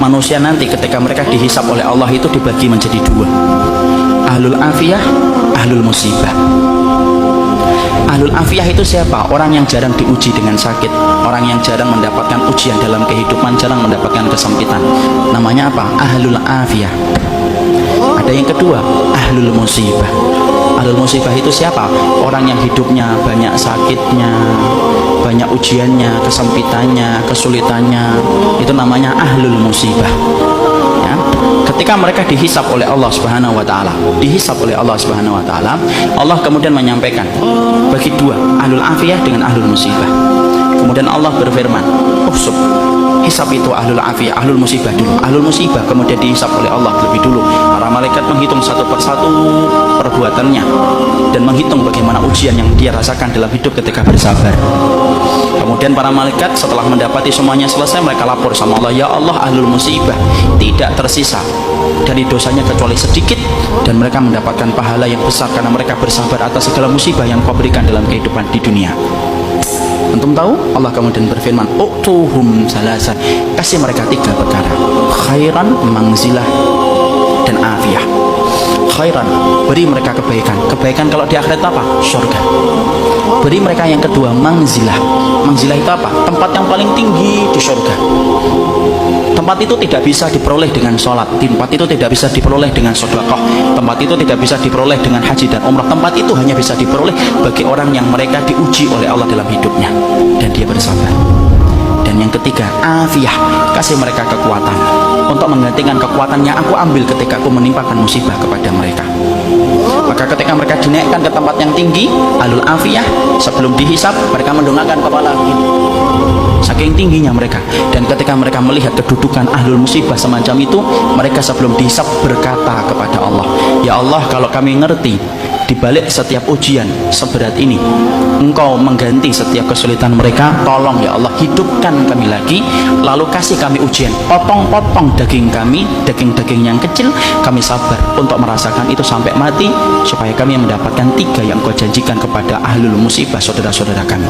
manusia nanti ketika mereka dihisab oleh Allah itu dibagi menjadi dua, ahlul afiyah, ahlul musibah. Ahlul afiyah itu siapa? Orang yang jarang diuji dengan sakit, orang yang jarang mendapatkan ujian dalam kehidupan, jarang mendapatkan kesempitan. Namanya apa? Ahlul afiyah. Ada yang kedua, ahlul musibah. Ahlul musibah itu siapa? Orang yang hidupnya banyak sakitnya, banyak ujiannya, kesempitannya, kesulitannya. Itu namanya ahlul musibah. Ya. Ketika mereka dihisab oleh Allah Subhanahu wa taala, Allah kemudian menyampaikan bagi dua, ahlul afiyah dengan ahlul musibah. Kemudian Allah berfirman, "Uhsub." Hisab itu ahlul afiyah, ahlul musibah dulu. Ahlul musibah kemudian dihisab oleh Allah lebih dulu. Para malaikat menghitung satu persatu perbuatannya dan menghitung bagaimana ujian yang dia rasakan dalam hidup ketika bersabar. Kemudian para malaikat setelah mendapati semuanya selesai, mereka lapor sama Allah, "Ya Allah, ahlul musibah tidak tersisa dari dosanya kecuali sedikit, dan mereka mendapatkan pahala yang besar karena mereka bersabar atas segala musibah yang Kau berikan dalam kehidupan di dunia." Antum tahu? Allah kemudian berfirman, "Utuhum salasan." Kasih mereka tiga perkara: khairan, manzilah, dan afiyah. Khairan, beri mereka kebaikan. Kebaikan kalau di akhirat apa? Surga. Beri mereka yang kedua, manzilah. Manzilah itu apa? Tempat yang paling tinggi di surga. Tempat itu tidak bisa diperoleh dengan sholat, tempat itu tidak bisa diperoleh dengan sedekah, tempat itu tidak bisa diperoleh dengan haji dan umrah. Tempat itu hanya bisa diperoleh bagi orang yang mereka diuji oleh Allah dalam hidupnya dan dia bersabar. Dan yang ketiga, afiyah, kasih mereka kekuatan untuk menggantikan kekuatan yang aku ambil ketika aku menimpakan musibah kepada mereka. Maka ketika mereka dinaikkan ke tempat yang tinggi, ahlul afiyah, sebelum dihisab mereka mendongakkan kepala begini, saking tingginya mereka. Dan ketika mereka melihat kedudukan ahlul musibah semacam itu, mereka sebelum dihisab berkata kepada Allah, "Ya Allah, kalau kami ngerti di balik setiap ujian seberat ini Engkau mengganti setiap kesulitan mereka, tolong ya Allah hidupkan kami lagi, lalu kasih kami ujian, potong-potong daging kami, daging-daging yang kecil, kami sabar untuk merasakan itu sampai mati, supaya kami mendapatkan tiga yang Engkau janjikan kepada ahlul musibah, saudara-saudara kami."